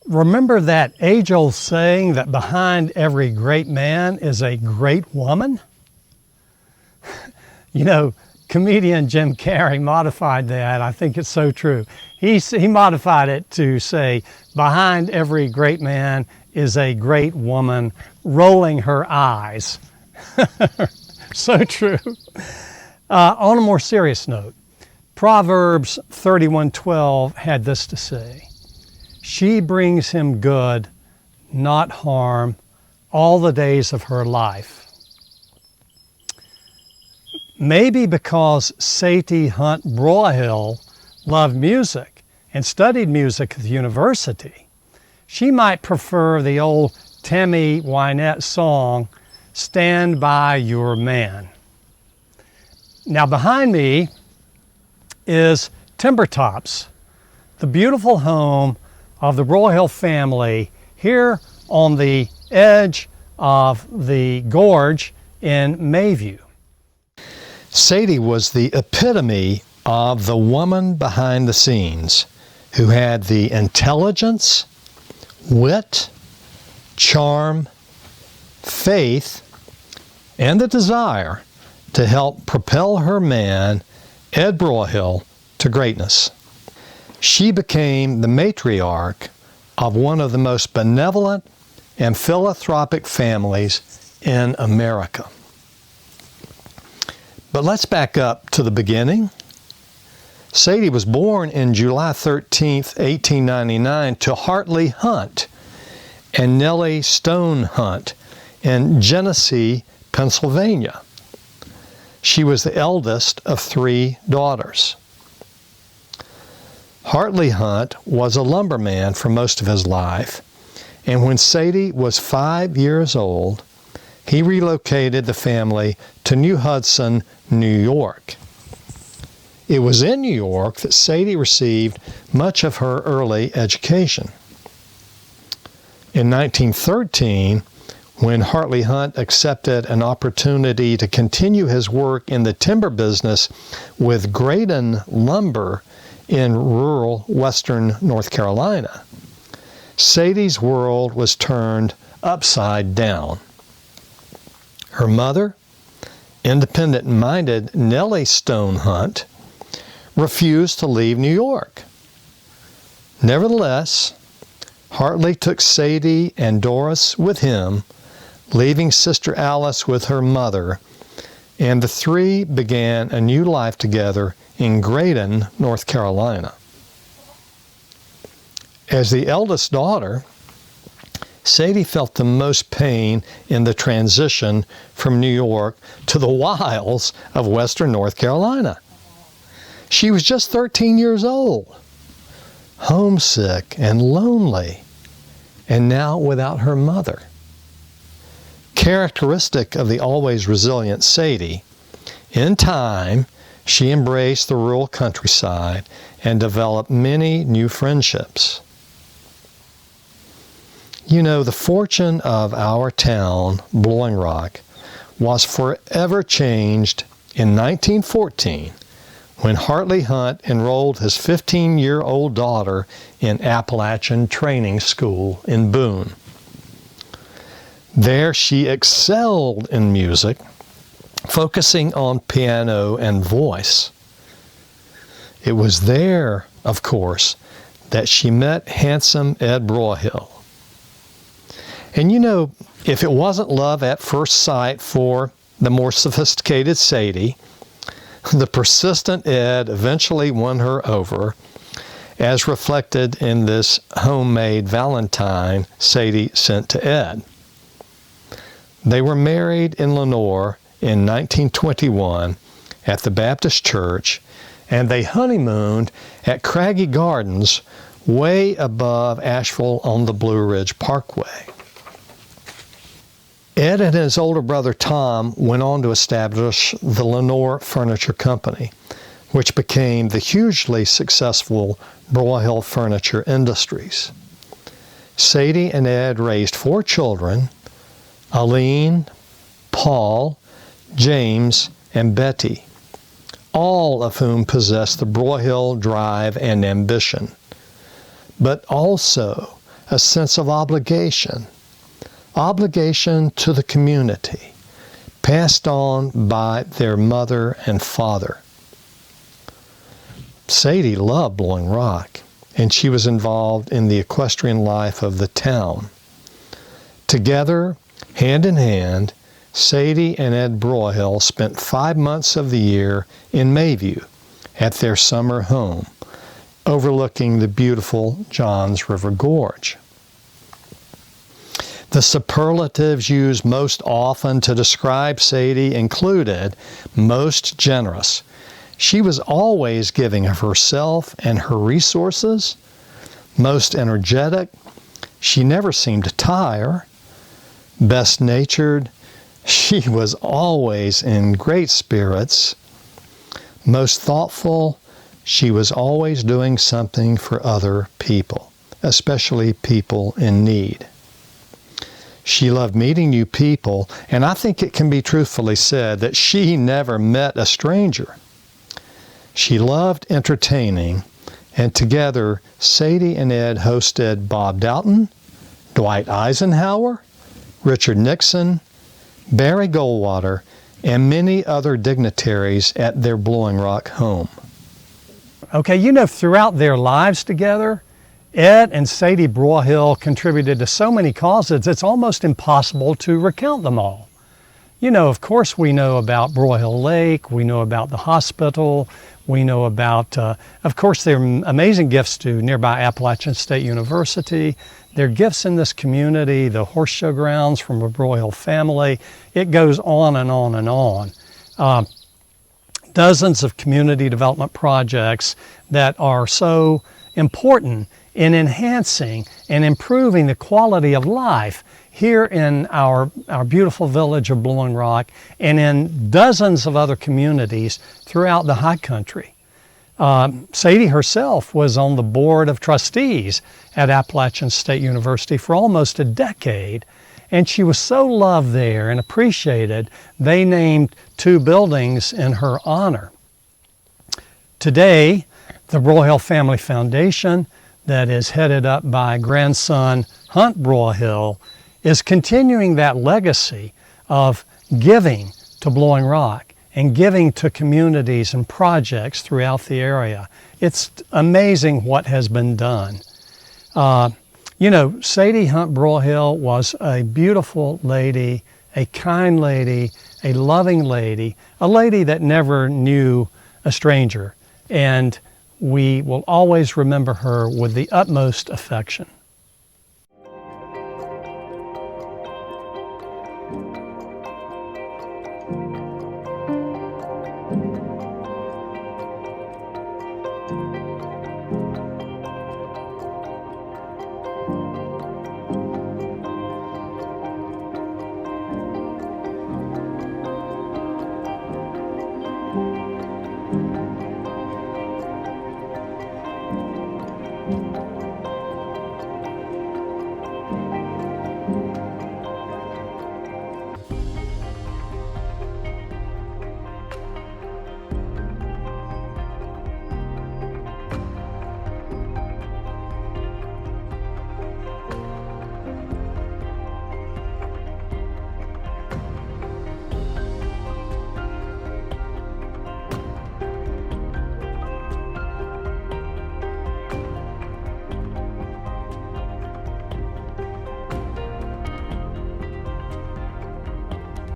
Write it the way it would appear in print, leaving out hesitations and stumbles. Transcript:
Remember that age-old saying that behind every great man is a great woman? You know, comedian Jim Carrey modified that. I think it's so true. He modified it to say, behind every great man is a great woman rolling her eyes. So true. On a more serious note, Proverbs 31:12 had this to say, "She brings him good, not harm, all the days of her life." Maybe because Sadie Hunt Broyhill loved music and studied music at the university, she might prefer the old Tammy Wynette song, "Stand by Your Man." Now behind me is Timbertops, the beautiful home of the Broyhill family here on the edge of the gorge in Mayview. Sadie was the epitome of the woman behind the scenes who had the intelligence, wit, charm, faith, and the desire to help propel her man, Ed Broyhill, to greatness. She became the matriarch of one of the most benevolent and philanthropic families in America. But let's back up to the beginning. Sadie was born in July 13th, 1899 to Hartley Hunt and Nellie Stone Hunt in Genesee, Pennsylvania. She was the eldest of 3 daughters. Hartley Hunt was a lumberman for most of his life, and when Sadie was 5 years old, he relocated the family to New Hudson, New York. It was in New York that Sadie received much of her early education. In 1913, when Hartley Hunt accepted an opportunity to continue his work in the timber business with Graydon Lumber in rural western North Carolina, Sadie's world was turned upside down. Her mother, independent-minded Nellie Stone Hunt, refused to leave New York. Nevertheless, Hartley took Sadie and Doris with him, leaving Sister Alice with her mother, and the 3 began a new life together in Graydon, North Carolina. As the eldest daughter, Sadie felt the most pain in the transition from New York to the wilds of western North Carolina. She was just 13 years old, homesick and lonely, and now without her mother. Characteristic of the always resilient Sadie, in time, she embraced the rural countryside and developed many new friendships. You know, the fortune of our town, Blowing Rock, was forever changed in 1914 when Hartley Hunt enrolled his 15-year-old daughter in Appalachian Training School in Boone. There she excelled in music, focusing on piano and voice. It was there, of course, that she met handsome Ed Broyhill. And you know, if it wasn't love at first sight for the more sophisticated Sadie, the persistent Ed eventually won her over, as reflected in this homemade Valentine Sadie sent to Ed. They were married in Lenore in 1921 at the Baptist Church, and they honeymooned at Craggy Gardens way above Asheville on the Blue Ridge Parkway. Ed and his older brother Tom went on to establish the Lenore Furniture Company, which became the hugely successful Broyhill Furniture Industries. Sadie and Ed raised 4 children, Aline, Paul, James, and Betty, all of whom possessed the Broyhill drive and ambition, but also a sense of obligation to the community, passed on by their mother and father. Sadie loved Blowing Rock, and she was involved in the equestrian life of the town. Together, hand in hand, Sadie and Ed Broyhill spent 5 months of the year in Mayview at their summer home, overlooking the beautiful Johns River Gorge. The superlatives used most often to describe Sadie included most generous. She was always giving of herself and her resources. Most energetic. She never seemed to tire. Best natured. She was always in great spirits. Most thoughtful. She was always doing something for other people, especially people in need. She loved meeting new people, and I think it can be truthfully said that she never met a stranger. She loved entertaining, and together Sadie and Ed hosted Bob Doughton, Dwight Eisenhower, Richard Nixon, Barry Goldwater, and many other dignitaries at their Blowing Rock home. Okay, throughout their lives together, Ed and Sadie Broyhill contributed to so many causes, it's almost impossible to recount them all. Of course, we know about Broyhill Lake, we know about the hospital, we know about, of course, their amazing gifts to nearby Appalachian State University, their gifts in this community, the horse show grounds from the Broyhill family. It goes on and on and on. Dozens of community development projects that are so important in enhancing and improving the quality of life here in our beautiful village of Blowing Rock and in dozens of other communities throughout the high country. Sadie herself was on the board of trustees at Appalachian State University for almost a decade, and she was so loved there and appreciated, they named 2 buildings in her honor. Today, the Broyhill Family Foundation, that is headed up by grandson Hunt Broyhill, is continuing that legacy of giving to Blowing Rock and giving to communities and projects throughout the area. It's amazing what has been done. Sadie Hunt Broyhill was a beautiful lady, a kind lady, a loving lady, a lady that never knew a stranger. And we will always remember her with the utmost affection.